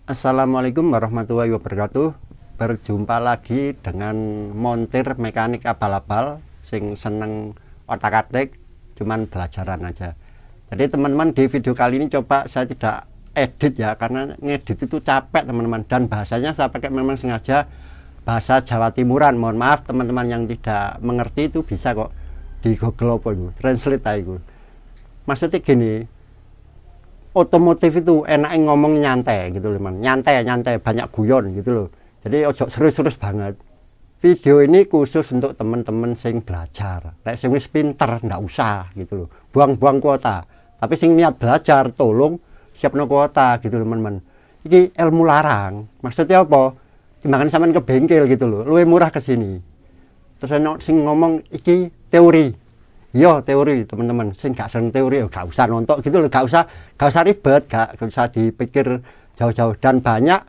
Assalamualaikum warahmatullahi wabarakatuh. Berjumpa lagi dengan montir mekanik abal-abal sing seneng otak-atik, cuman belajaran aja. Jadi teman-teman, di video kali ini coba saya tidak edit ya, karena ngedit itu capek teman-teman, dan bahasanya saya pakai memang sengaja bahasa Jawa Timuran. Mohon maaf teman-teman yang tidak mengerti, itu bisa kok di Google apa itu, translate aja itu. Maksudnya gini, otomotif itu enaknya ngomong nyantai gitu loh, man. Nyantai banyak guyon gitu loh. Jadi ojo serius-serius banget. Video ini khusus untuk teman-teman sing belajar. Nek sing wis pinter ndak usah gitu loh. Buang-buang kuota. Tapi sing niat belajar tolong siapno kuota gitu loh, teman-teman. Iki ilmu larang. Maksudnya apa? Timbangan sampean ke bengkel gitu loh. Luwih murah ke sini. Terus ana sing ngomong iki teori. Yo teori teman-teman, sing gak seneng teori ya gak usah nonton gitu loh, gak usah ribet, gak usah dipikir jauh-jauh, dan banyak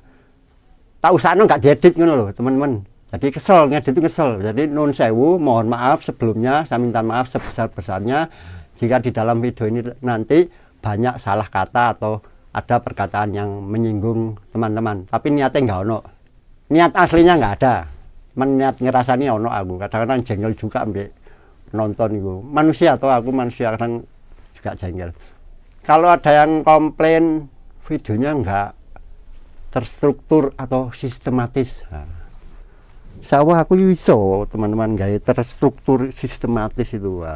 tak usah gak diedit ngono loh teman-teman. Jadi kesel ngedit itu kesel. Jadi nun sewu, mohon maaf sebelumnya, saya minta maaf sebesar-besarnya jika di dalam video ini nanti banyak salah kata atau ada perkataan yang menyinggung teman-teman. Tapi niatnya nggak ono, niat aslinya nggak ada, niat ngerasani ono. Aku kadang-kadang jengkel juga ambek nonton itu manusia, atau aku manusia kadang juga jengkel kalau ada yang komplain videonya enggak terstruktur atau sistematis. Sawah aku iso teman-teman gaya terstruktur sistematis itu.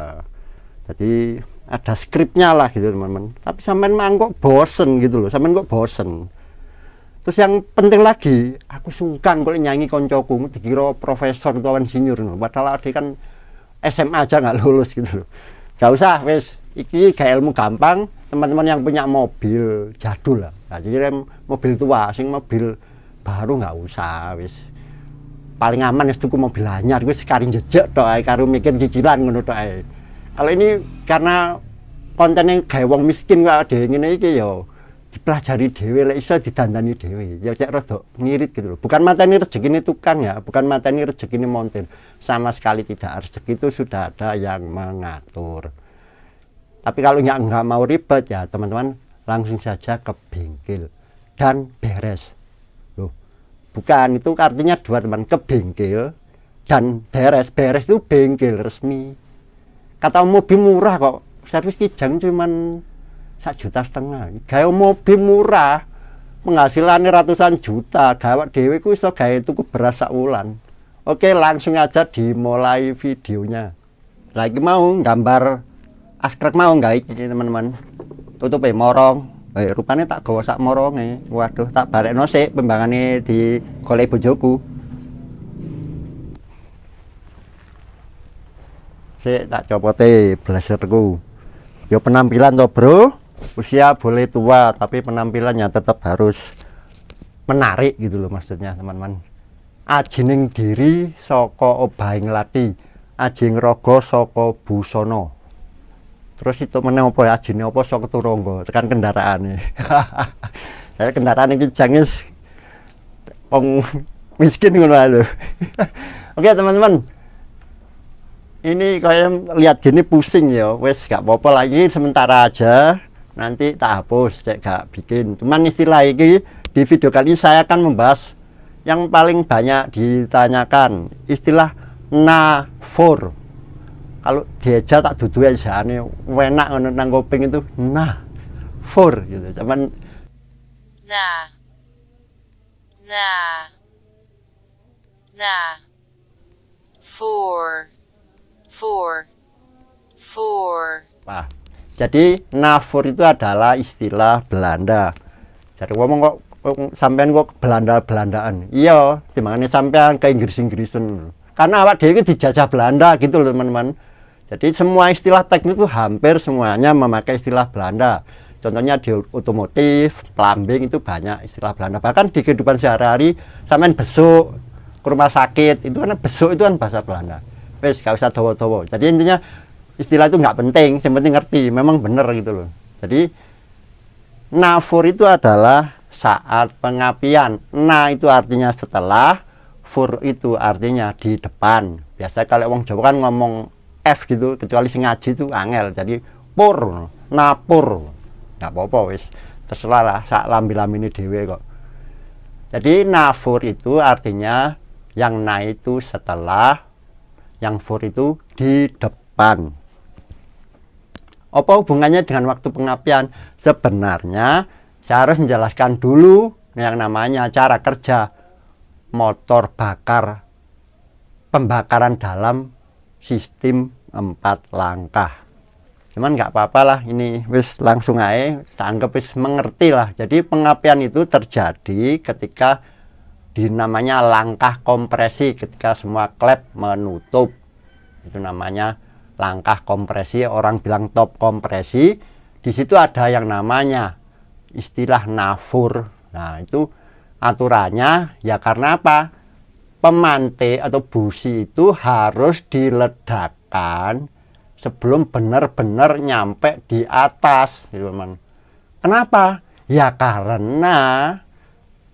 Jadi ada skripnya lah gitu teman-teman, tapi sampean kok bosen gitu loh, sampean kok bosen. Terus yang penting lagi, aku sungkan kalau nyanyi koncoku dikira profesor atau insinyur, padahal dia kan SMA aja nggak lulus gitu loh. Gak usah wes, iki gak ilmu gampang. Teman-teman yang punya mobil jadul lah, nah, jadi mobil tua, sing mobil baru nggak usah wes. Paling aman es tuku mobil anyar, wes karing jejak doa, karo mikir cicilan ngono doa. Kalau ini karena kontennya kayak wong miskin kok ada ngene iki yo dipelajari dhewe, lek iso didandani dhewe. Ya cek rada ngirit gitu loh. Bukan mateni rezekine tukang ya, bukan mateni rezekine montir. Sama sekali tidak, rezeki itu sudah ada yang mengatur. Tapi kalau nggak mau ribet ya teman-teman, langsung saja ke bengkel dan beres. Loh, bukan itu artinya dua teman, ke bengkel dan beres. Beres itu bengkel resmi. Kata mobil murah kok, servis kijang cuman 1,5 juta. Gawe mobil murah, penghasilannya ratusan juta, gawat dhewe ku iso gawe tuku beras sak wulan. Oke, langsung aja dimulai videonya. Lagi mau gambar askrek mau enggak iki teman-teman. Tutupe morong. Rupane tak gawa sak moronge. Waduh, tak balekno sik pembangane di golek bojoku. Sik tak copote blazerku. Yo penampilan toh, Bro. Usia boleh tua, tapi penampilannya tetap harus menarik gitu loh, maksudnya teman-teman. Ajining diri saka obahing lati, ajing raga saka busana. Terus itu meneh apa ya, ajine apa saka turangga, tekan kendaraane. Saya kendaraan iki jangis wong miskin ngono lho. Oke teman-teman, ini kayak lihat gini pusing ya, wes gak apa-apa lagi, sementara aja, nanti tak hapus, cek gak bikin. Cuman istilah ini di video kali ini saya akan membahas yang paling banyak ditanyakan, istilah NA4. Kalau dieja tak dudu aja, ini enak nang kuping itu NA4 gitu. Cuman Nah, jadi NA4 itu adalah istilah Belanda. Jadi ngomong kok sampean kok Belanda-Belandaan. Iya, dimana sampean ke Inggris-Inggrisan. Karena awak dhewe dijajah Belanda gitu loh, teman-teman. Jadi semua istilah teknik itu hampir semuanya memakai istilah Belanda. Contohnya di otomotif, plumbing itu banyak istilah Belanda. Bahkan di kehidupan sehari-hari, sampean besuk ke rumah sakit, itu kan besuk itu kan bahasa Belanda. Wes gak usah dawa-dawa. Jadi intinya istilah itu nggak penting, yang penting ngerti, memang bener gitu loh. Jadi NA4 itu adalah saat pengapian. Na itu artinya setelah, fur itu artinya di depan. Biasa kalau wong Jawa kan ngomong F gitu, kecuali sing ngaji itu angel. Jadi pur, napur. Nggak apa-apa wis. Terserah lah, sak lambi-lambine dhewe kok. Jadi nafur itu artinya yang na itu setelah, yang fur itu di depan. Apa hubungannya dengan waktu pengapian? Sebenarnya saya harus menjelaskan dulu yang namanya cara kerja motor bakar, pembakaran dalam sistem 4 langkah. Cuman nggak apa-apa lah, ini wis langsung aja, saya anggap wis mengerti lah. Jadi pengapian itu terjadi ketika namanya langkah kompresi, ketika semua klep menutup. Itu namanya langkah kompresi, orang bilang top kompresi. Di situ ada yang namanya istilah nafur. Nah, itu aturannya ya karena apa? Pemantik atau busi itu harus diledakkan sebelum benar-benar nyampe di atas, gitu, teman. Kenapa? Ya karena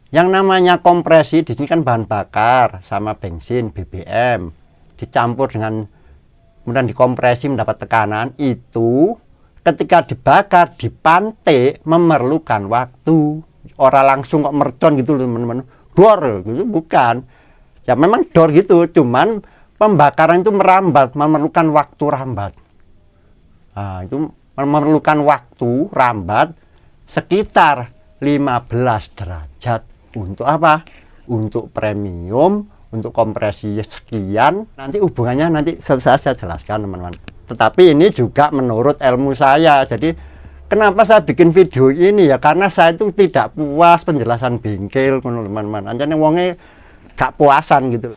yang namanya kompresi di sini kan bahan bakar sama bensin BBM dicampur dengan kemudian dikompresi mendapat tekanan, itu ketika dibakar dipantik memerlukan waktu. Orang langsung kok mercon gitu loh teman-teman, dor gitu, bukan. Ya memang dor gitu, cuman pembakaran itu merambat, memerlukan waktu rambat. Nah, itu memerlukan waktu rambat sekitar 15 derajat. Untuk apa? Untuk premium, untuk kompresi sekian. Nanti hubungannya nanti saya jelaskan teman-teman. Tetapi ini juga menurut ilmu saya. Jadi kenapa saya bikin video ini ya karena saya itu tidak puas penjelasan bengkel teman-teman. Anjane wonge gak puasan gitu.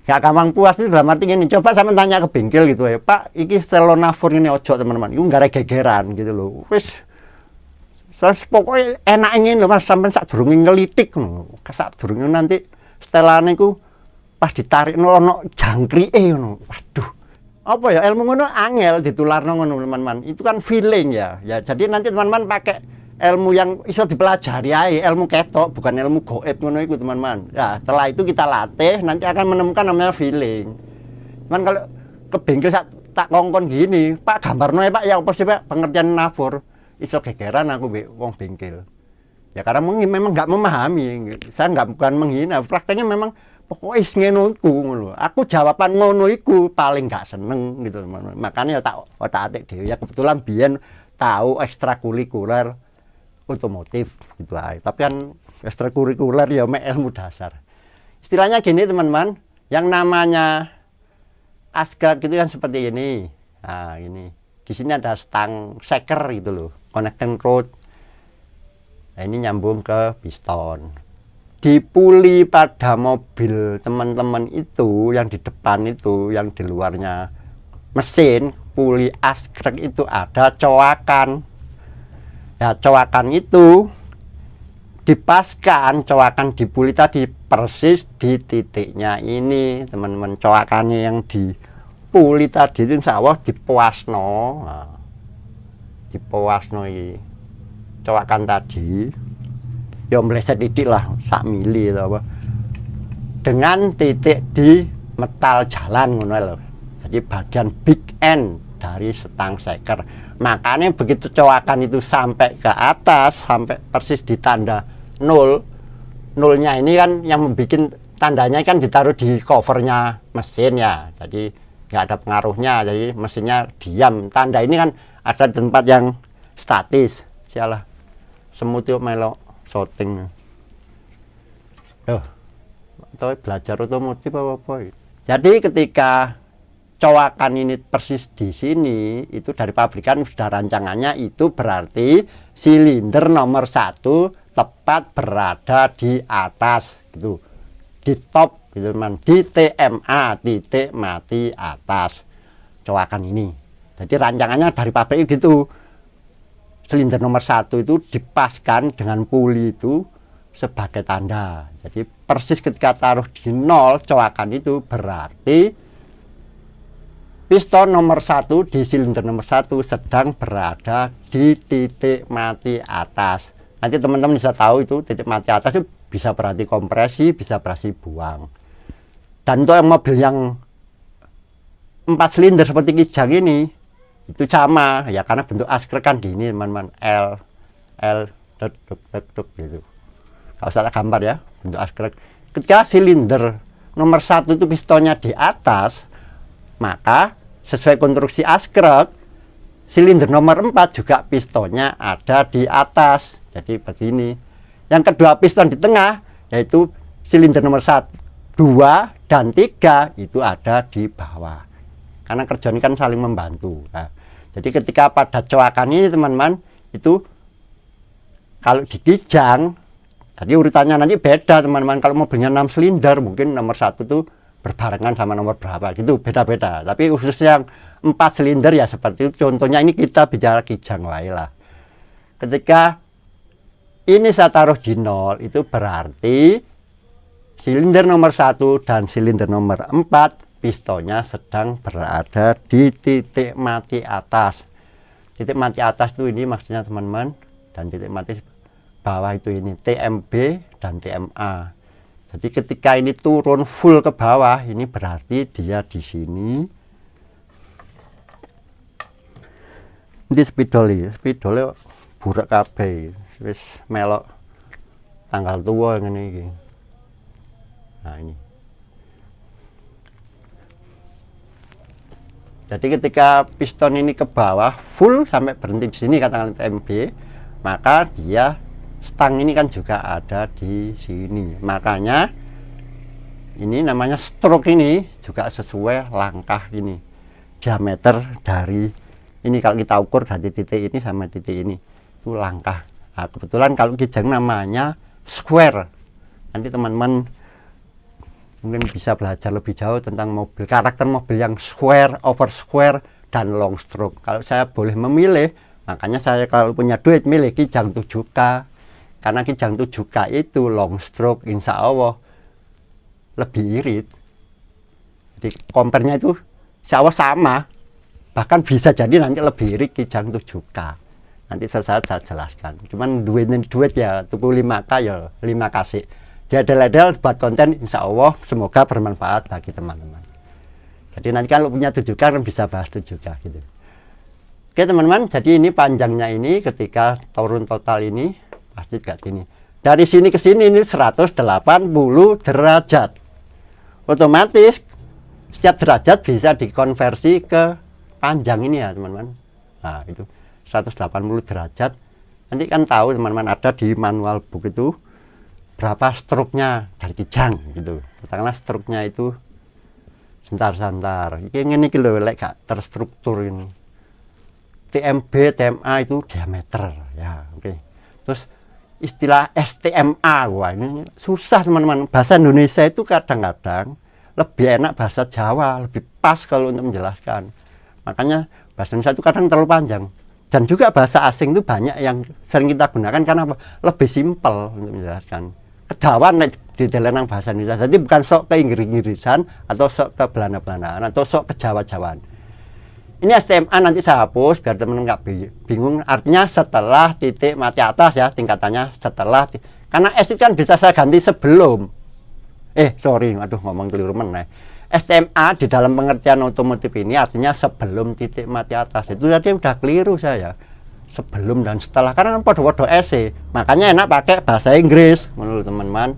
Gak gampang puas itu dalam arti ini. Coba saya tanya ke bengkel gitu ya, Pak, iki setelan nafur ini ojo teman-teman. Itu gak ada gegeran gitu loh. Wis pokoknya enak ingin loh Mas, sampai sak durunge ngelitik loh. Sak durunge nanti setelane ku pas ditarik ono jangkrike ngono. Waduh. Apa ya ilmu ngono angel ditularno ngono teman-teman. Itu kan feeling ya. Ya jadi nanti teman-teman pakai ilmu yang iso dipelajari ae, ilmu ketok bukan ilmu goib ngono iku teman-teman. Ya, setelah itu kita latih nanti akan menemukan namanya feeling. Cuman kalau ke bengkel tak kongkon gini, Pak gambarno ya Pak, ya apa sih Pak pengertian nafur? Iso gegeran aku wong bengkel. Ya karena memang nggak memahami. Saya nggak bukan menghina, prakteknya memang pokoknya ngene ngono. Aku jawaban ngono iku paling nggak seneng gitu teman-teman. Makanya tak otak-atik dhewe ya kebetulan biyen tahu ekstrakurikuler otomotif gitu aja. Tapi kan ekstrakurikuler ya mek ilmu dasar. Istilahnya gini teman-teman, yang namanya asgak itu kan seperti ini. Nah, ini. Di sini ada stang seker gitu loh, connecting rod. Nah, ini nyambung ke piston. Di puli pada mobil teman-teman itu yang di depan itu, yang di luarnya mesin, puli askrek itu ada coakan. Ya, coakan itu dipaskan, coakan di puli tadi persis di titiknya ini, teman-teman. Coakannya yang di puli tadi itu insya Allah dipuasno. Nah, dipuasno ini coakan tadi ya meleset titik lah sak mili atau apa dengan titik di metal jalan ngono lho. Jadi bagian big end dari stang seker. Makanya begitu coakan itu sampai ke atas, sampai persis di tanda 0, nolnya ini kan yang membuat tandanya kan ditaruh di covernya mesin ya. Jadi nggak ada pengaruhnya, jadi mesinnya diam. Tanda ini kan ada tempat yang statis. Sialah semut yuk melok shooting. Atau belajar otomotif apa-apa. Jadi ketika coakan ini persis di sini, itu dari pabrikan sudah rancangannya, itu berarti silinder nomor 1 tepat berada di atas gitu, di top gitu teman, di TMA, titik mati atas coakan ini. Jadi rancangannya dari pabrik gitu, silinder nomor 1 itu dipaskan dengan puli itu sebagai tanda. Jadi persis ketika taruh di 0 coakan itu berarti piston nomor 1 di silinder nomor 1 sedang berada di titik mati atas. Nanti teman-teman bisa tahu itu titik mati atas itu bisa berarti kompresi, bisa berarti buang. Dan untuk yang mobil yang 4 silinder seperti Kijang ini itu sama ya, karena bentuk askrek kan gini teman-teman, L dek gitu. Kalau saya gambar ya, bentuk askrek. Ketika silinder nomor 1 itu pistonnya di atas, maka sesuai konstruksi askrek, silinder nomor 4 juga pistonnya ada di atas. Jadi begini. Yang kedua piston di tengah, yaitu silinder nomor 1, 2, dan 3 itu ada di bawah. Karena kerja ini kan saling membantu. Nah, jadi ketika pada coakan ini teman-teman, itu kalau di kijang, jadi urutannya nanti beda teman-teman. Kalau mobilnya 6 silinder, mungkin nomor 1 itu berbarengan sama nomor berapa gitu, beda-beda. Tapi khusus yang 4 silinder ya seperti itu. Contohnya ini kita bicara kijang wae lah. Ketika ini saya taruh di 0, itu berarti silinder nomor 1 dan silinder nomor 4 pistonnya sedang berada di titik mati atas. Titik mati atas itu ini maksudnya teman-teman, dan titik mati bawah itu ini TMB dan TMA. Jadi ketika ini turun full ke bawah, ini berarti dia di sini. Ini spidolnya burak kabeh, wis melok tanggal tua ngene iki. Nah ini. Jadi ketika piston ini ke bawah full sampai berhenti di sini katakan TMB, maka dia stang ini kan juga ada di sini. Makanya ini namanya stroke ini juga sesuai langkah ini. Diameter dari ini kalau kita ukur dari titik ini sama titik ini itu langkah. Nah, kebetulan kalau kijang namanya square. Nanti teman-teman mungkin bisa belajar lebih jauh tentang mobil, karakter mobil yang square, over square, dan long stroke. Kalau saya boleh memilih, makanya saya kalau punya duit milih kijang 7K. Karena kijang 7K itu long stroke, insya Allah lebih irit. Jadi compare-nya itu insya Allah sama. Bahkan bisa jadi nanti lebih irit kijang 7K. Nanti saya jelaskan. Cuman duit ya, tuku 5K ya 5 kasih. Diadel-adel buat konten, insya Allah semoga bermanfaat bagi teman-teman. Jadi nanti kalau punya 7K kan bisa bahas 7K gitu. Oke teman-teman, jadi ini panjangnya ini ketika turun total ini pasti kayak gini. Dari sini ke sini ini 180 derajat. Otomatis setiap derajat bisa dikonversi ke panjang ini ya teman-teman. Nah itu 180 derajat. Nanti kan tahu teman-teman ada di manual book itu berapa stroke-nya dari kijang gitu. Katakanlah stroke-nya itu sebentar. Ini lho lek gak terstruktur ini. TMB, TMA itu diameter ya, oke. Terus istilah STMA, wah ini susah teman-teman. Bahasa Indonesia itu kadang-kadang lebih enak bahasa Jawa, lebih pas kalau untuk menjelaskan. Makanya bahasa Indonesia itu kadang terlalu panjang. Dan juga bahasa asing itu banyak yang sering kita gunakan karena apa? Lebih simpel untuk menjelaskan. Kedawan di dalam bahasa Indonesia. Jadi bukan sok ke Inggris-Inggrisan atau sok ke Belanda-Belandaan atau sok ke Jawa-Jawaan. Ini STMA nanti saya hapus biar teman-teman nggak bingung. Artinya setelah titik mati atas ya, tingkatannya setelah. Karena S itu kan bisa saya ganti sebelum. Aduh ngomong keliru meneh. STMA di dalam pengertian otomotif ini artinya sebelum titik mati atas. Itu tadi udah keliru saya. Sebelum dan setelah, karena kan podo-podo SE, makanya enak pakai bahasa Inggris menurut teman-teman.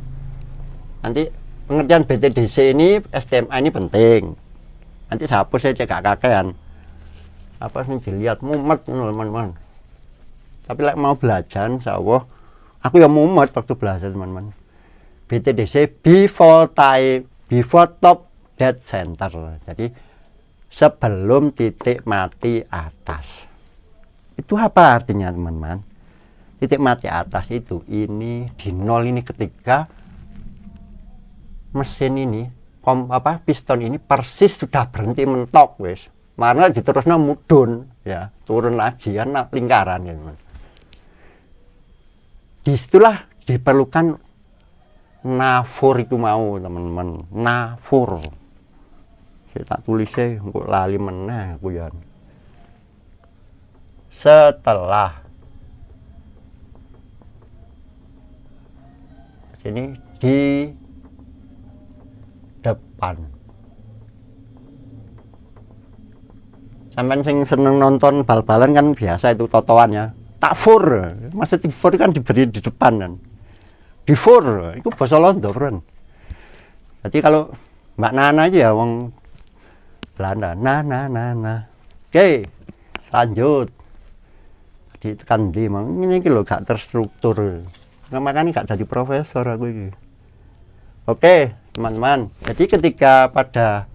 Nanti pengertian BTDC ini STMA ini penting. Nanti saya hapus saya cek kakean apa sih dilihat mumet teman-teman. Tapi like, mau belajar insya Allah aku yang mumet waktu belajar teman-teman. BTDC before top dead center, jadi sebelum titik mati atas. Itu apa artinya teman-teman? Titik mati atas itu ini di nol ini ketika mesin ini piston ini persis sudah berhenti mentok wes. Karena diterusnya mudun ya, turun lagi kan lingkaran ya teman. Disitulah diperlukan nafur itu mau teman-teman, nafur. Saya tak tulisnya kok lali meneh aku ya. Setelah sini di depan. Sampai sing seneng nonton bal-balan kan biasa itu totoan ya. Tak fur, maksud fur kan diberi di depan kan. Before, itu basa Londo, friend. Jadi kalau Mbak Nana aja ya, wong Belanda. Nah. Oke, lanjut. Ditekan di, ini lho gak terstruktur. Nah, makanya gak jadi profesor aku ini. Oke, teman-teman. Jadi ketika pada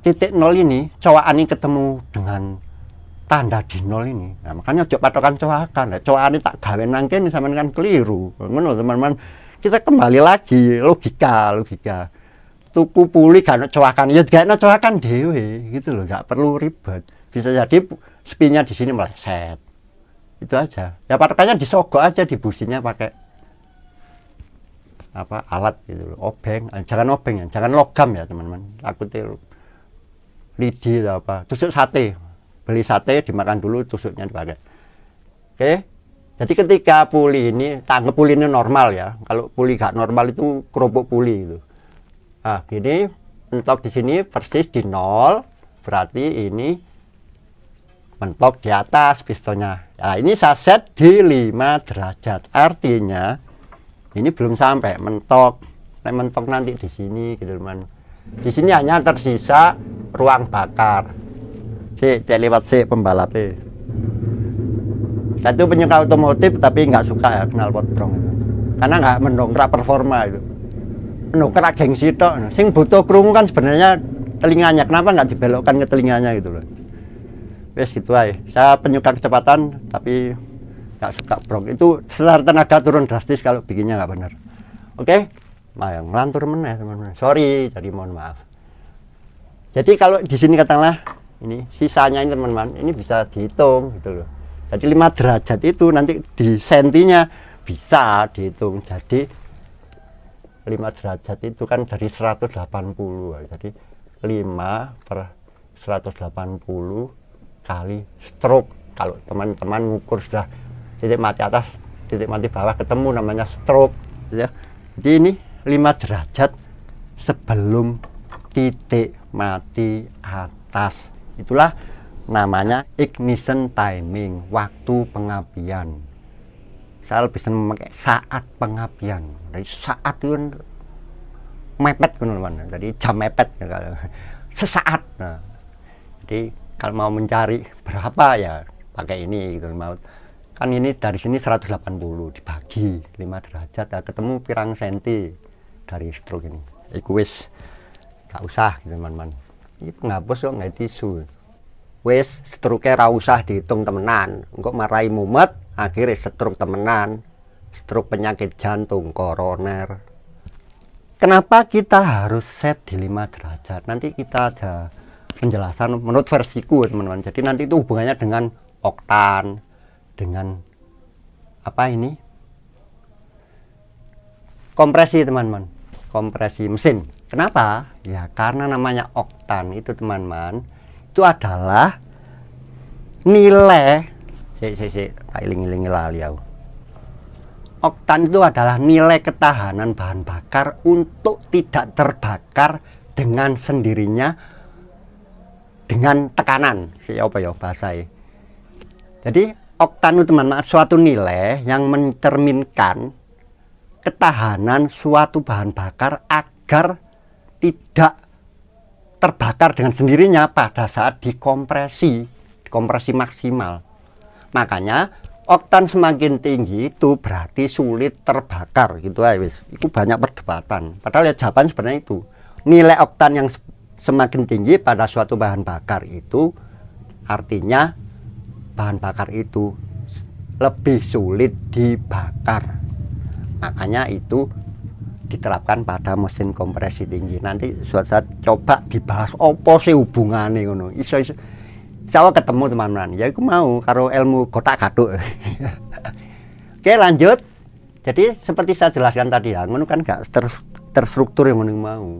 titik nol ini, cowakan ini ketemu dengan tanda di nol ini. Nah, makanya ojo patokan cowakan. Nah, cowakan ini tak gawe nangke ini sama kan keliru. Ngono teman-teman. Kita kembali lagi logika. Tuku puli gak cowakan, ya gak cowakan dewe gitu loh, gak perlu ribet. Bisa jadi spinnya di sini meleset. Itu aja. Ya patokannya disogok aja di businya pakai apa alat gitu loh. Obeng, jangan obeng ya, jangan logam ya teman-teman. Takutnya lidi atau apa. Tusuk sate. Beli sate dimakan dulu, tusuknya dipakai. Oke. Jadi ketika puli ini, tanggap puli ini normal ya. Kalau puli gak normal itu kerupuk puli itu. Nah, gini mentok di sini persis di nol, berarti ini mentok di atas pistonnya. Nah, ini saya set di 5 derajat. Artinya ini belum sampai mentok. Mentok nanti di sini gitu teman. Di sini hanya tersisa ruang bakar. Cek lewat pembalapnya. Saya itu penyuka otomotif tapi nggak suka ya knalpot brong itu. Karena nggak mendongkrak performa itu. Mendongkrak gengsi tok. Sing butuh krungu kan sebenarnya telinganya. Kenapa nggak dibelokkan ke telinganya gitu loh. Wes gitu aja. Saya penyuka kecepatan tapi nggak suka brong. Itu secara tenaga turun drastis kalau bikinnya nggak benar. Oke? Nah, ngelantur meneh teman-teman. Sorry, jadi mohon maaf. Jadi kalau di sini katakanlah ini sisanya ini teman-teman, ini bisa dihitung gitu loh. Jadi 5 derajat itu nanti di sentinya bisa dihitung. Jadi 5 derajat itu kan dari 180. Jadi 5 per 180 kali stroke. Kalau teman-teman ngukur sudah titik mati atas, titik mati bawah ketemu namanya stroke ya. Jadi ini 5 derajat sebelum titik mati atas. Itulah namanya ignition timing, waktu pengapian. Saya lebih senang memakai saat pengapian. Dari saat itu kan mepet teman-teman. Jadi jam mepet ya, sesaat. Nah, jadi kalau mau mencari berapa ya pakai ini gitu mau. Kan ini dari sini 180 dibagi 5 derajat ya, ketemu pirang senti dari stroke ini. Iku wis gak usah gitu teman-teman. Ini penghapus kok nggak tisu. Wis stroke ra usah dihitung temenan. Engko marai mumet akhirnya stroke temenan. Stroke penyakit jantung koroner. Kenapa kita harus set di 5 derajat? Nanti kita ada penjelasan menurut versiku teman-teman. Jadi nanti itu hubungannya dengan oktan, dengan apa ini? Kompresi teman-teman. Kompresi mesin. Kenapa? Ya karena namanya oktan itu teman-teman. Itu adalah nilai tak iling-ilingi lali aku. Oktan itu adalah nilai ketahanan bahan bakar untuk tidak terbakar dengan sendirinya dengan tekanan. Apa ya bahasanya? Jadi oktan itu teman-teman suatu nilai yang mencerminkan ketahanan suatu bahan bakar agar tidak terbakar dengan sendirinya pada saat dikompresi maksimal. Makanya oktan semakin tinggi itu berarti sulit terbakar gitu aja wis. Itu banyak perdebatan. Padahal ya jawaban sebenarnya itu. Nilai oktan yang semakin tinggi pada suatu bahan bakar itu artinya bahan bakar itu lebih sulit dibakar. Makanya itu diterapkan pada mesin kompresi tinggi. Nanti suatu saat coba dibahas apa sih hubungannya ngono. Iso saya ketemu teman-teman. Ya aku mau karo ilmu gotak-gaduk. Oke, lanjut. Jadi seperti saya jelaskan tadi ya, ngono kan gak terstruktur yang ngono mau.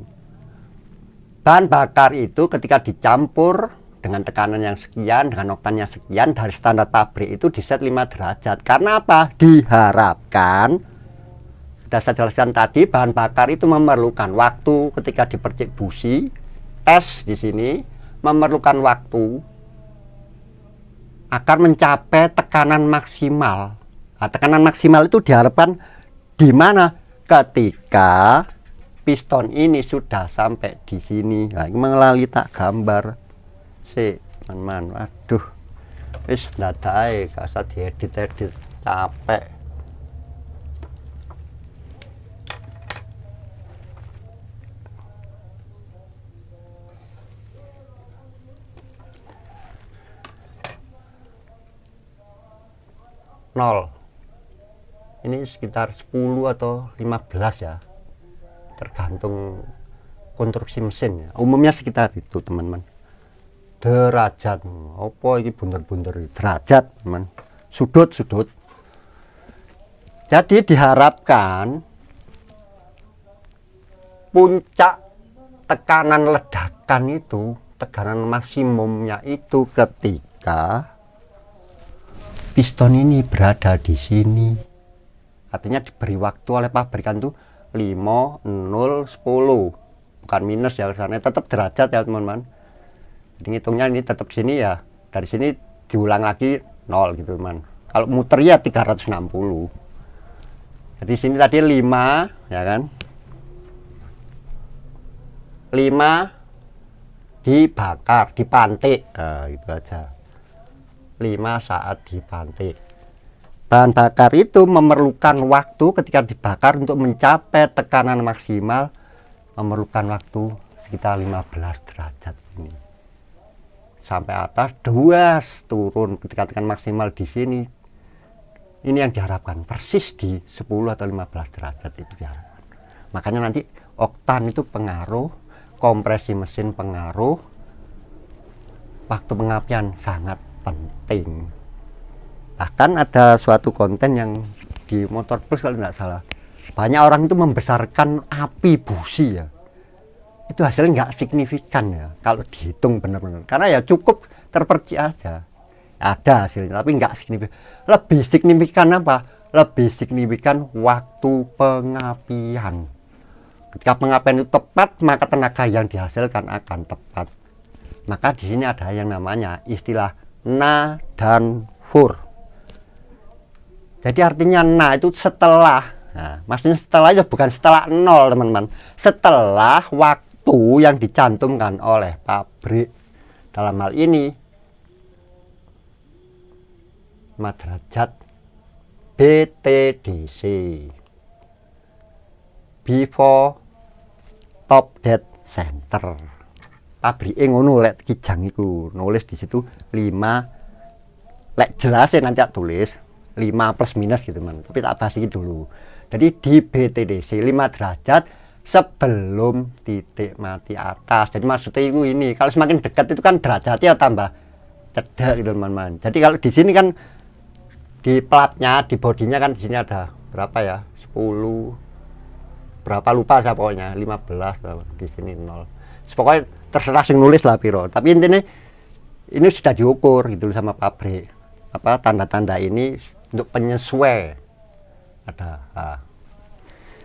Bahan bakar itu ketika dicampur dengan tekanan yang sekian, dengan oktan yang sekian dari standar pabrik itu di set 5 derajat. Karena apa? Diharapkan sudah saya jelaskan tadi, bahan bakar itu memerlukan waktu ketika dipercik busi, tes di sini memerlukan waktu agar mencapai tekanan maksimal. Nah, tekanan maksimal itu diharapkan Di mana? Ketika piston ini sudah sampai di sini. Nah, ini mengalami tak gambar sih, teman-teman. Aduh, wis ndadae kasar diedit-edit capek. Nol. Ini sekitar 10 atau 15 ya, tergantung konstruksi mesin ya. Umumnya sekitar itu, teman-teman. Derajat apa ini, bunder-bunder derajat, teman. Sudut. Jadi diharapkan puncak tekanan ledakan itu, tekanan maksimumnya itu ketika piston ini berada di sini. Artinya diberi waktu oleh pabrikan tuh 5, 0, 10, bukan minus ya, karena tetap derajat ya, teman-teman. Jadi ngitungnya ini tetap sini ya, dari sini diulang lagi 0 gitu, teman. Kalau muter ya 360. Jadi sini tadi 5 ya kan, 5 dibakar, dipantik, nah, itu aja. 5 saat dipantik. Bahan bakar itu memerlukan waktu ketika dibakar untuk mencapai tekanan maksimal, memerlukan waktu sekitar 15 derajat ini. Sampai atas 2 turun ketika tekanan maksimal di sini. Ini yang diharapkan persis di 10 atau 15 derajat itu diharapkan. Makanya nanti oktan itu pengaruh, kompresi mesin pengaruh, waktu pengapian sangat penting. Bahkan ada suatu konten yang di Motor Plus kalau tidak salah, banyak orang itu membesarkan api busi ya, itu hasilnya nggak signifikan ya kalau dihitung benar-benar, karena ya cukup terpercik aja ada hasilnya, tapi nggak signifikan. Lebih signifikan apa? Lebih signifikan waktu pengapian. Ketika pengapian itu tepat, maka tenaga yang dihasilkan akan tepat. Maka di sini ada yang namanya istilah na dan fur. Jadi artinya na itu setelah, nah, maksudnya setelah itu bukan setelah 0, teman-teman. Setelah waktu yang dicantumkan oleh pabrik. Dalam hal ini 5 derajat BTDC, before top dead center. Pabrik ngono lek kijang iku nulis di situ 5, lek jelasin nanti tak tulis 5 plus minus gitu, man. Tapi tak bahas ini dulu. Jadi di BTDC 5 derajat sebelum titik mati atas. Jadi maksudnya itu ini, kalau semakin dekat itu kan derajatnya tambah cedak gitu, teman-teman. Jadi kalau di sini kan di platnya, di bodinya kan di sini ada berapa ya? 10 berapa lupa saya pokoknya, 15 di sini 0. Pokoknya terserah sing nulis lah piro. Tapi intinya ini sudah diukur gitu sama pabrik. Apa tanda-tanda ini untuk penyesuai ada.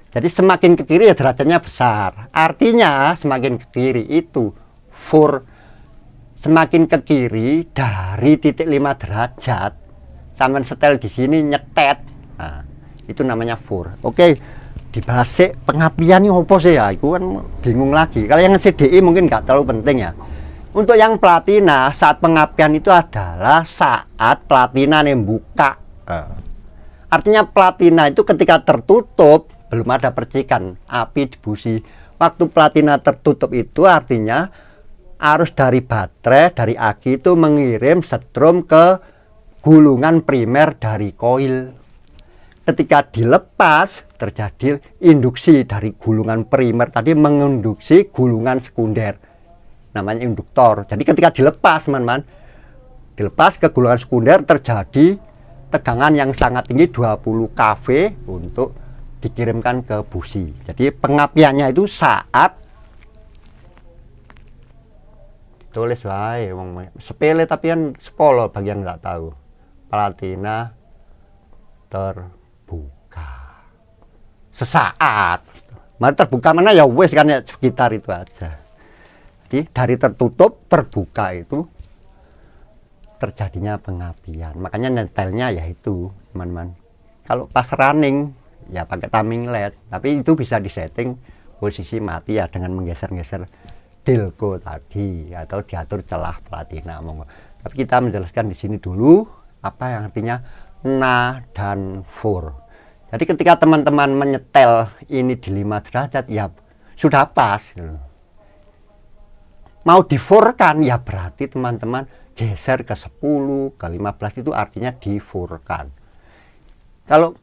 Jadi semakin ke kiri ya derajatnya besar. Artinya semakin ke kiri itu fur, semakin ke kiri dari titik 5 derajat sampai setel di sini nyetet. Nah, itu namanya fur. Oke, dibahas pengapian ini apa sih ya? Itu kan bingung lagi. Kalau yang CDI mungkin nggak terlalu penting ya. Untuk yang platina, saat pengapian itu adalah saat platina yang buka. Artinya platina itu ketika tertutup belum ada percikan api di busi. Waktu platina tertutup itu artinya arus dari baterai, dari aki itu mengirim setrum ke gulungan primer dari koil. Ketika dilepas terjadi induksi dari gulungan primer tadi menginduksi gulungan sekunder, namanya induktor. Jadi ketika dilepas, teman-teman, dilepas ke gulungan sekunder terjadi tegangan yang sangat tinggi 20 kV untuk dikirimkan ke busi. Jadi pengapiannya itu saat tulis wae sepele tapi kan sepolo bagi yang nggak tahu. Platina terbuka sesaat, mari terbuka mana ya wes kan ya sekitar itu aja. Jadi dari tertutup terbuka itu terjadinya pengapian, makanya nyetelnya yaitu, teman-teman. Kalau pas running ya pakai timing LED, tapi itu bisa disetting posisi mati ya dengan menggeser-geser delco tadi atau diatur celah platina. Monggo. Tapi kita menjelaskan di sini dulu apa yang artinya na dan for. Jadi ketika teman-teman menyetel ini di 5 derajat ya sudah pas. Mau diforkan ya berarti teman-teman geser ke 10, ke 15 itu artinya diforkan. Kalau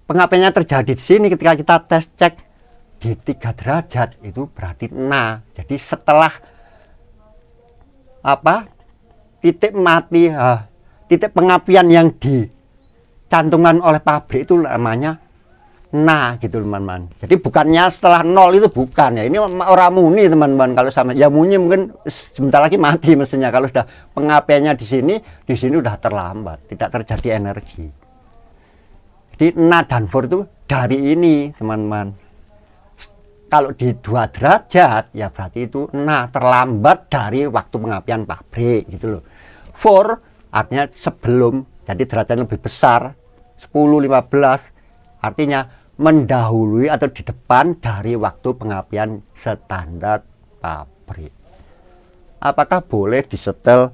pengapiannya terjadi di sini ketika kita tes cek di 3 derajat itu berarti na. Jadi setelah apa titik mati, titik pengapian yang dicantumkan oleh pabrik itu namanya nah gitu teman-teman. Jadi bukannya setelah 0 itu bukan ya, ini orang muni teman-teman. Kalau sama ya muni mungkin sebentar lagi mati mesinnya. Kalau sudah pengapiannya di sini udah terlambat, tidak terjadi energi. Jadi nah dan for itu dari ini teman-teman. Kalau di 2 derajat ya berarti itu nah terlambat dari waktu pengapian pabrik gitu loh. For artinya sebelum, jadi derajatnya lebih besar 10, 15 artinya mendahului atau di depan dari waktu pengapian standar pabrik. Apakah boleh disetel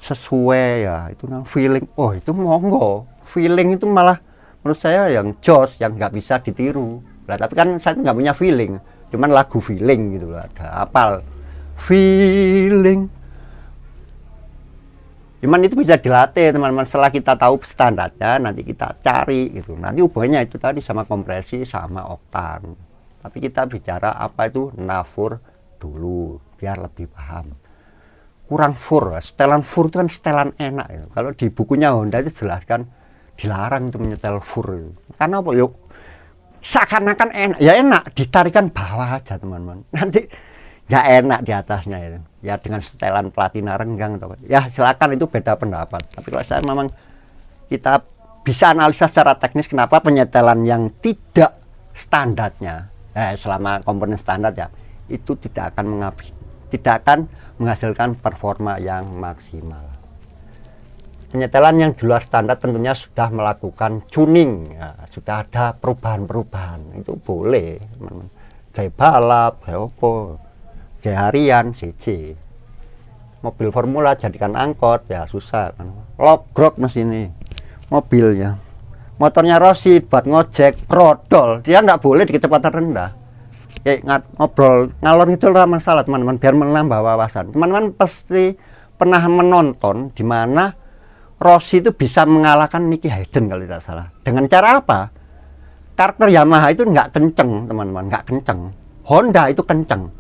sesuai ya itu feeling? Oh itu monggo, feeling itu malah menurut saya yang jos, yang nggak bisa ditiru. Nah, tapi kan saya nggak punya feeling, cuman lagu feeling gitu loh, ada apal feeling. Cuman itu bisa dilatih teman-teman, setelah kita tahu standarnya nanti kita cari gitu. Nanti hubungannya itu tadi sama kompresi sama oktan. Tapi kita bicara apa itu nafur dulu biar lebih paham. Kurang fur, setelan fur itu kan setelan enak ya. Kalau di bukunya Honda itu jelaskan dilarang itu menyetel fur itu. Karena apa yuk? Seakan-akan enak, ya enak ditarikan bawah aja teman-teman. Nanti nggak enak di atasnya itu. Ya dengan setelan platina renggang atau ya silakan, itu beda pendapat. Tapi kalau saya memang kita bisa analisa secara teknis kenapa penyetelan yang tidak standarnya selama komponen standar ya itu tidak akan menghasilkan performa yang maksimal. Penyetelan yang di luar standar tentunya sudah melakukan tuning ya, sudah ada perubahan-perubahan, itu boleh kayak balap, kayak opo, kayak harian, CC. Mobil formula jadikan angkot ya susah kan. Logrok mesin ini mobilnya. Motornya Rossi buat ngojek prodol, dia nggak boleh di kecepatan rendah. Kayak ngobrol ngalor itu lah masalah teman-teman, biar menambah wawasan. Teman-teman pasti pernah menonton di mana Rossi itu bisa mengalahkan Nicky Hayden kalau tidak salah. Dengan cara apa? Karakter Yamaha itu nggak kenceng teman-teman, nggak kenceng. Honda itu kenceng.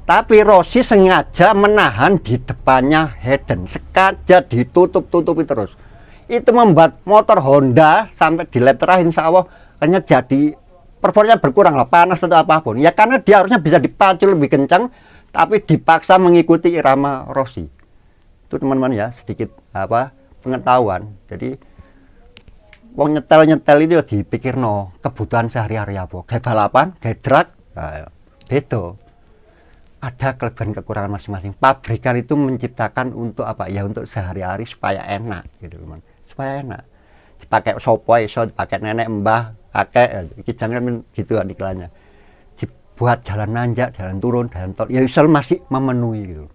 Tapi Rossi sengaja menahan di depannya Hayden, sengaja ditutup-tutupi terus. Itu membuat motor Honda sampai di lap terakhir insya Allah hanya jadi performanya berkurang lah, panas atau apapun. Ya karena dia harusnya bisa dipacu lebih kencang, tapi dipaksa mengikuti irama Rossi. Itu teman-teman ya sedikit pengetahuan. Jadi wong nyetel itu dipikir kebutuhan sehari-hari apa, kayak balapan, kayak drag, beda. Ada kelebihan kekurangan masing-masing. Pabrikan itu menciptakan untuk apa ya, untuk sehari-hari supaya enak gitu teman, supaya enak. Dipakai sopo iso, dipakai nenek mbah, kakek, jangan gitu iklannya. Dibuat jalan nanjak, jalan turun, jalan tol, ya isel masih memenuhi gitu.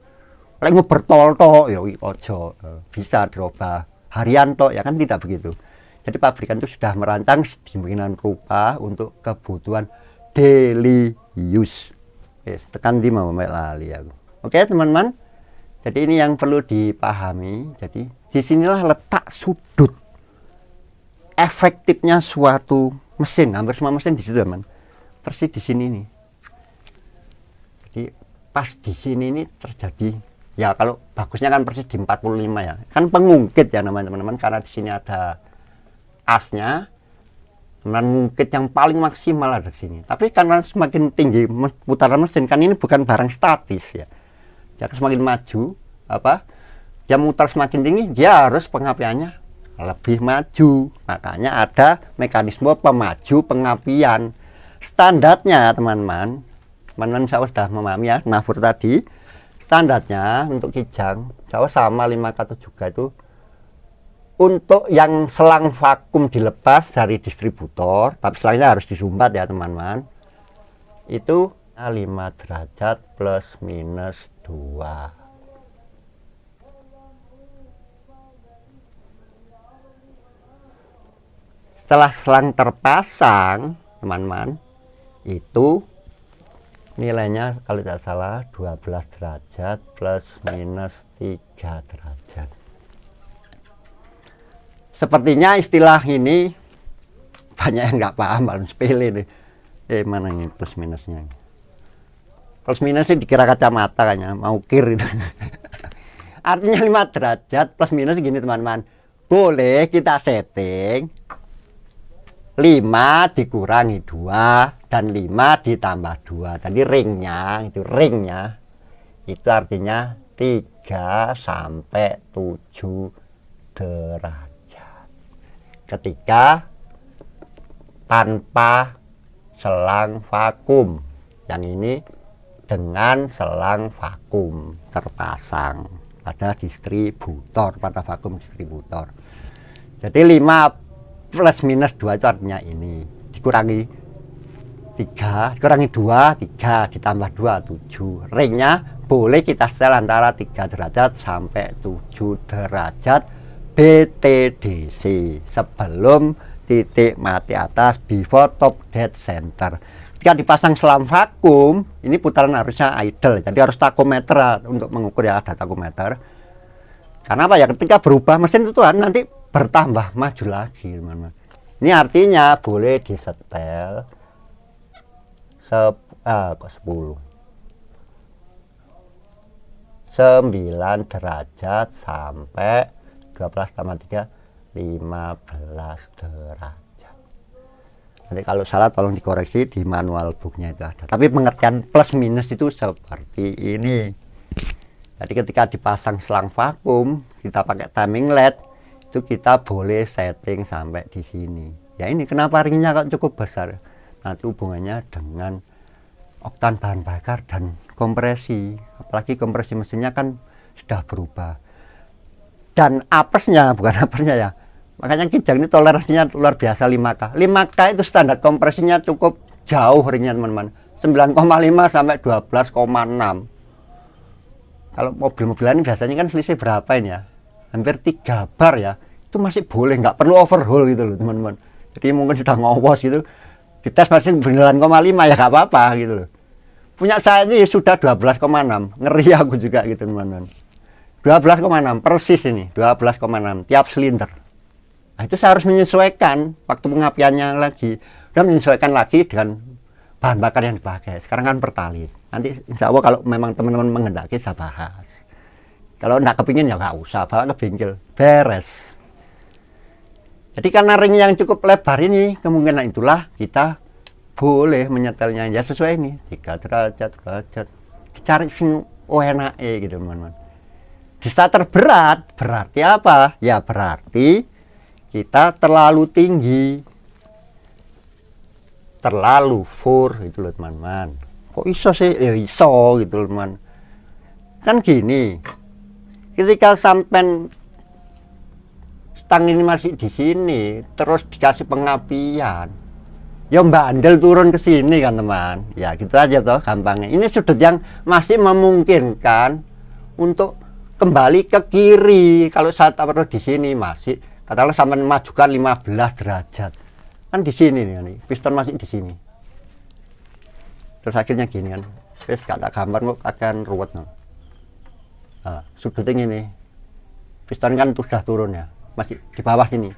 Lagi mau bertol tok ya ojo, bisa dirubah harian tok ya kan, tidak begitu. Jadi pabrikan itu sudah merancang sedemikian rupa untuk kebutuhan daily use. Tekan di mau lali aku. Oke teman-teman, jadi ini yang perlu dipahami. Jadi disinilah letak sudut efektifnya suatu mesin. Hampir semua mesin di situ teman, persis di sini nih. Jadi pas di sini ini terjadi ya, kalau bagusnya kan persis di 45 ya, kan pengungkit ya namanya teman-teman, karena di sini ada asnya. Mengungkit yang paling maksimal ada di sini. Tapi karena semakin tinggi putaran mesin, kan ini bukan barang statis ya. Dia semakin maju, dia mutar semakin tinggi, dia harus pengapiannya lebih maju. Makanya ada mekanisme pemaju pengapian. Standarnya teman-teman, saya sudah memahami ya, nafur tadi. Standarnya untuk kijang, Jawa sama 5K juga itu Untuk yang selang vakum dilepas dari distributor, tapi selangnya harus disumbat ya teman-teman, itu 5 derajat plus minus 2. Setelah selang terpasang teman-teman, itu nilainya kalau tidak salah 12 derajat plus minus 3 derajat. Sepertinya istilah ini banyak yang nggak paham, paling sepele nih. Mana ini plus minusnya? Plus minusnya dikira kacamata kayaknya, mau kir itu. Artinya 5 derajat plus minus gini teman-teman. Boleh kita setting 5 dikurangi 2 dan 5 ditambah 2. Tadi ringnya itu artinya 3 sampai 7 derajat. Ketika tanpa selang vakum, yang ini dengan selang vakum terpasang pada distributor, pada vakum distributor. Jadi 5 plus minus 2 itu artinya ini dikurangi 3, dikurangi 2, 3 ditambah 2, 7. Ringnya boleh kita setel antara 3 derajat sampai 7 derajat BTDC sebelum titik mati atas, before top dead center. Ketika dipasang selang vakum, ini putaran harusnya idle, jadi harus takometer untuk mengukur ya, ada takometer. Karena apa ya, ketika berubah mesin itu kan nanti bertambah maju lagi teman-teman. Ini artinya boleh disetel 9 derajat sampai 12 tambah 3 15 derajat. Nanti kalau salah tolong dikoreksi di manual booknya itu ada. Tapi pengertian plus minus itu seperti ini. Jadi ketika dipasang selang vakum, kita pakai timing LED, itu kita boleh setting sampai di sini. Ya ini kenapa ringnya kok cukup besar? Nanti hubungannya dengan oktan bahan bakar dan kompresi. Apalagi kompresi mesinnya kan sudah berubah. Dan apesnya, bukan apesnya ya, makanya Kijang ini toleransinya luar biasa 5K. 5K itu standar kompresinya cukup jauh ringnya teman-teman, 9,5 sampai 12,6. Kalau mobil-mobilan ini biasanya kan selisih berapa ini ya, hampir 3 bar ya, itu masih boleh, nggak perlu overhaul gitu loh teman-teman. Jadi mungkin sudah ngowos gitu, dites masih 9,5 ya nggak apa-apa gitu loh. Punya saya ini sudah 12,6, ngeri aku juga gitu teman-teman. 12,6 persis ini, 12,6 tiap silinder. Nah, itu saya harus menyesuaikan waktu pengapiannya lagi, dan menyesuaikan lagi dengan bahan bakar yang dipakai. Sekarang kan pertalit. Nanti insya Allah kalau memang teman-teman menghendaki saya bahas. Kalau enggak kepingin ya nggak usah, bawa ke bengkel, beres. Jadi karena ring yang cukup lebar ini, kemungkinan itulah kita boleh menyetelnya ya sesuai ini 3 derajat, dicari sing enake gitu teman-teman. Di starter berat berarti apa? Ya berarti kita terlalu tinggi, terlalu fur gitu loh teman-teman. Kok iso sih? Ya iso gitu loh teman. Kan gini, ketika sampai stang ini masih di sini, terus dikasih pengapian, ya bandel turun ke sini kan teman. Ya gitu aja toh gampangnya. Ini sudut yang masih memungkinkan untuk kembali ke kiri. Kalau saya taruh di sini masih, katakanlah sampai memajukan 15 derajat. Kan di sini nih, piston masih di sini. Terus akhirnya gini kan. Terus gak tak gambar kok akan ruwet. Nah, sudutnya ini. Piston kan sudah turun ya, masih di bawah sini.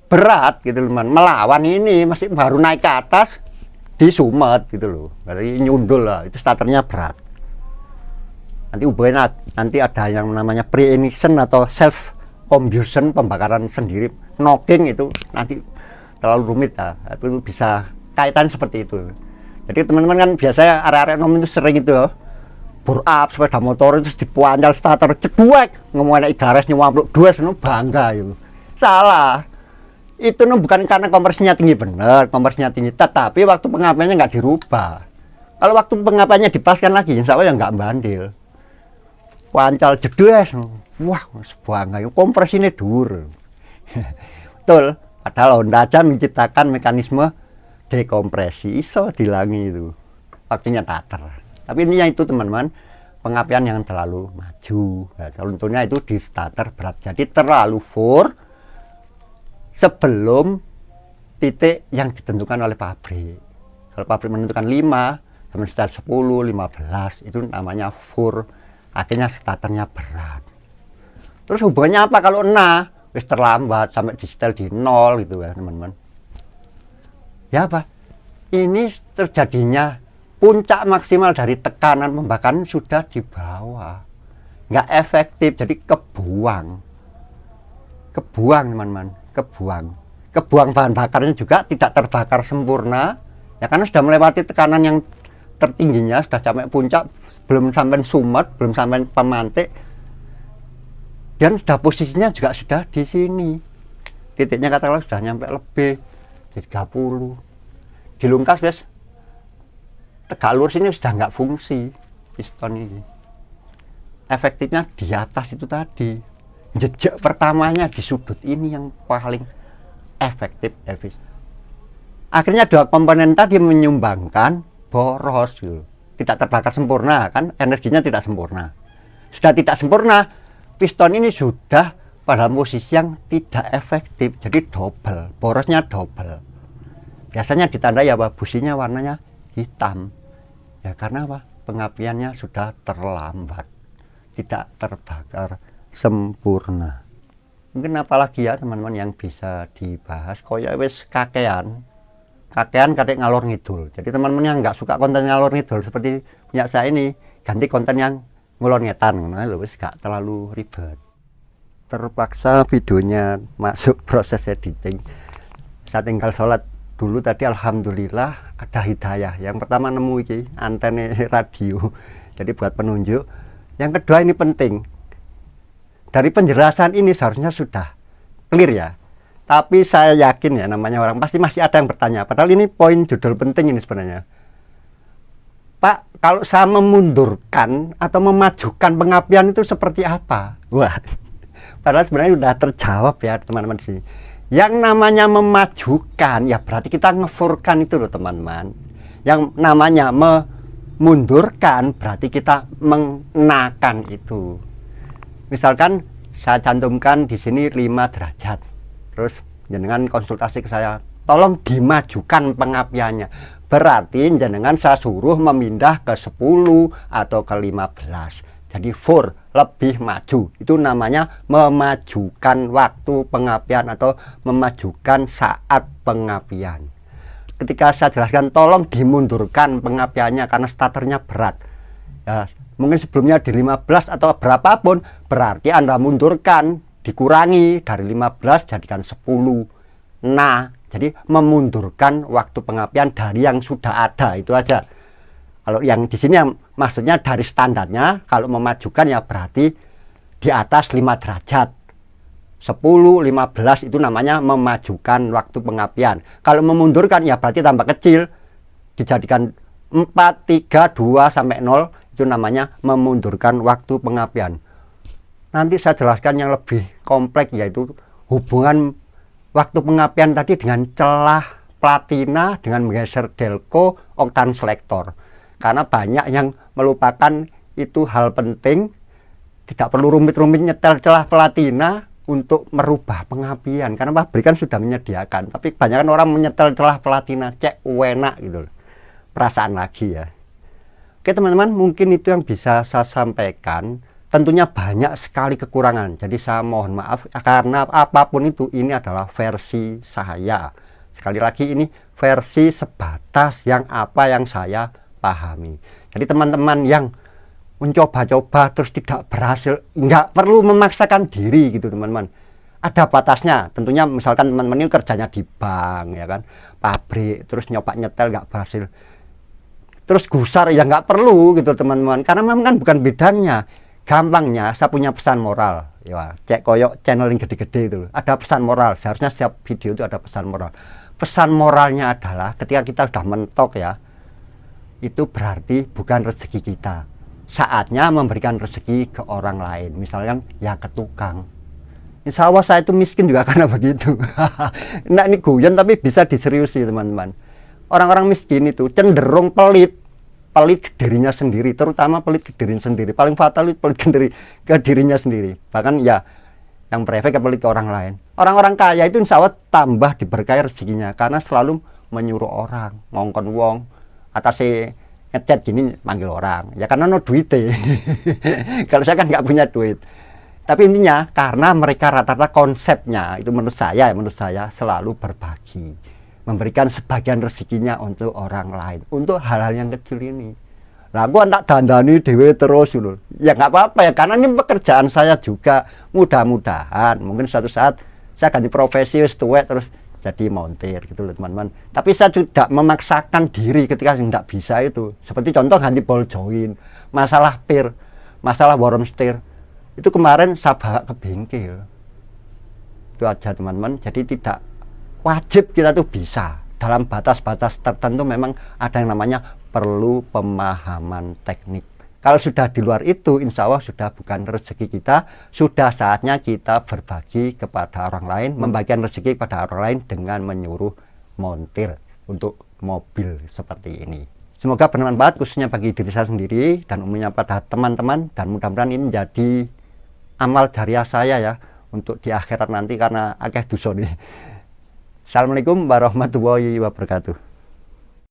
Berat gitu teman, melawan ini masih baru naik ke atas di sumet gitu loh. Jadi nyundul lah, itu starternya berat. Nanti hubungannya nanti ada yang namanya pre-ignition atau self combustion, pembakaran sendiri, knocking, itu nanti terlalu rumit ya. Itu bisa kaitan seperti itu. Jadi teman-teman kan biasanya area-area nom itu sering itu ya, bur up sepeda motor itu dipuancal starter ceduek, ngomongin igares nyuwampluk dua seneng bangga itu. Salah. Itu bukan karena kompresinya tinggi, bener kompresinya tinggi, tetapi waktu pengapiannya nggak dirubah. Kalau waktu pengapiannya dipaskan lagi insya Allah ya nggak bandil. Pancal jedes wah sebuah kompresinya dhuwur. Betul, padahal Honda aja menciptakan mekanisme dekompresi, iso dilangi itu waktunya starter. Tapi ini itu teman-teman, pengapian yang terlalu maju. Nah, contohnya itu di starter berat, jadi terlalu for sebelum titik yang ditentukan oleh pabrik. Kalau pabrik menentukan 5 sampai sekitar 10, 15 itu namanya for, akhirnya starternya berat. Terus hubungannya apa kalau wis terlambat sampai di setel di 0 gitu ya teman-teman. Ya apa? Ini terjadinya puncak maksimal dari tekanan pembakaran sudah di bawah, nggak efektif, jadi kebuang teman-teman, kebuang bahan bakarnya juga tidak terbakar sempurna ya, karena sudah melewati tekanan yang tertingginya, sudah sampai puncak, belum sampai sumet, belum sampai pemantik, dan sudah posisinya juga sudah di sini, titiknya katakanlah sudah nyampe lebih 30, dilungkas guys, tegak lurus ini sudah nggak fungsi piston ini. Efektifnya di atas itu tadi, jejak pertamanya di sudut ini yang paling efektif. Akhirnya dua komponen tadi menyumbangkan boros gitu. Tidak terbakar sempurna, kan energinya tidak sempurna. Sudah tidak sempurna, piston ini sudah pada posisi yang tidak efektif, jadi double, borosnya double. Biasanya ditandai apa? Businya warnanya hitam. Ya karena apa? Pengapiannya sudah terlambat, tidak terbakar sempurna. Mungkin apalagi ya teman-teman yang bisa dibahas, koyo wis kakean kadek ngalor ngidul. Jadi teman-teman yang nggak suka konten ngalor ngidul seperti punya saya ini, ganti konten yang ngulon ngetan, nah wis gak terlalu ribet. Terpaksa videonya masuk proses editing. Saya tinggal sholat dulu tadi, alhamdulillah ada hidayah. Yang pertama nemu iki antena radio, jadi buat penunjuk. Yang kedua ini penting, dari penjelasan ini seharusnya sudah clear ya, tapi saya yakin ya namanya orang pasti masih ada yang bertanya, padahal ini poin judul penting ini sebenarnya. Pak, kalau saya memundurkan atau memajukan pengapian itu seperti apa? Wah, padahal sebenarnya sudah terjawab ya teman-teman di sini. Yang namanya memajukan ya berarti kita ngefurkan itu loh teman-teman. Yang namanya memundurkan berarti kita mengenakan itu. Misalkan saya cantumkan di sini 5 derajat. Terus jenengan konsultasi ke saya, tolong dimajukan pengapiannya. Berarti jenengan saya suruh memindah ke 10 atau ke 15. Jadi for lebih maju. Itu namanya memajukan waktu pengapian atau memajukan saat pengapian. Ketika saya jelaskan tolong dimundurkan pengapiannya karena starternya berat. Ya, mungkin sebelumnya di 15 atau berapapun, berarti Anda mundurkan, dikurangi dari 15 jadikan 10. Nah, jadi memundurkan waktu pengapian dari yang sudah ada, itu aja. Kalau yang di sini yang maksudnya dari standarnya, kalau memajukan ya berarti di atas 5 derajat. 10, 15 itu namanya memajukan waktu pengapian. Kalau memundurkan ya berarti tambah kecil, dijadikan 4, 3, 2 sampai 0, itu namanya memundurkan waktu pengapian. Nanti saya jelaskan yang lebih kompleks, yaitu hubungan waktu pengapian tadi dengan celah platina dengan menggeser delco oktan selektor. Karena banyak yang melupakan itu hal penting, tidak perlu rumit-rumit nyetel celah platina untuk merubah pengapian, karena pabrikan sudah menyediakan. Tapi kebanyakan orang menyetel celah platina, cek enak gitu, perasaan lagi ya. Oke teman-teman, mungkin itu yang bisa saya sampaikan. Tentunya banyak sekali kekurangan, jadi saya mohon maaf karena apapun itu, ini adalah versi saya. Sekali lagi ini versi sebatas yang apa yang saya pahami. Jadi teman-teman yang mencoba-coba terus tidak berhasil, nggak perlu memaksakan diri gitu teman-teman. Ada batasnya, tentunya misalkan teman-teman ini kerjanya di bank ya kan, pabrik, terus nyoba nyetel nggak berhasil, terus gusar ya nggak perlu gitu teman-teman, karena memang kan bukan bidangnya. Gampangnya saya punya pesan moral ya, cek koyok channel yang gede-gede itu ada pesan moral, seharusnya setiap video itu ada pesan moral. Pesan moralnya adalah ketika kita sudah mentok ya, itu berarti bukan rezeki kita, saatnya memberikan rezeki ke orang lain, misalnya ya ke tukang. Insya Allah saya itu miskin juga karena begitu. Nah, ini guyon tapi bisa diseriusi teman-teman. Orang-orang miskin itu cenderung pelit ke dirinya sendiri, terutama pelit ke dirinya sendiri. Paling fatal itu pelit ke dirinya sendiri. Bahkan ya yang berefek ke pelit ke orang lain. Orang-orang kaya itu insya Allah tambah diberkahi rezekinya karena selalu menyuruh orang, ngongkon wong, atasnya ngechat gini manggil orang. Ya karena no duitnya. Kalau saya kan nggak punya duit. Tapi intinya karena mereka rata-rata konsepnya itu menurut saya selalu berbagi, memberikan sebagian rezekinya untuk orang lain, untuk hal-hal yang kecil ini. Nah, gua tak dandani dewe terus dulu. Ya nggak apa-apa ya, karena ini pekerjaan saya juga. Mudah-mudahan mungkin suatu saat saya ganti profesi tuwek terus jadi montir gitu loh teman-teman. Tapi saya tidak memaksakan diri ketika nggak bisa itu. Seperti contoh ganti ball join, masalah pir, masalah warm steer. Itu kemarin saya bawa ke bengkel. Itu aja teman-teman. Jadi tidak wajib kita tuh bisa. Dalam batas-batas tertentu memang ada yang namanya perlu pemahaman teknik. Kalau sudah di luar itu, insya Allah sudah bukan rezeki kita. Sudah saatnya kita berbagi kepada orang lain, membagikan rezeki kepada orang lain dengan menyuruh montir untuk mobil seperti ini. Semoga bermanfaat khususnya bagi diri saya sendiri dan umumnya pada teman-teman, dan mudah-mudahan ini menjadi amal jariah saya ya untuk di akhirat nanti karena akeh dosa nih. Assalamualaikum warahmatullahi wabarakatuh.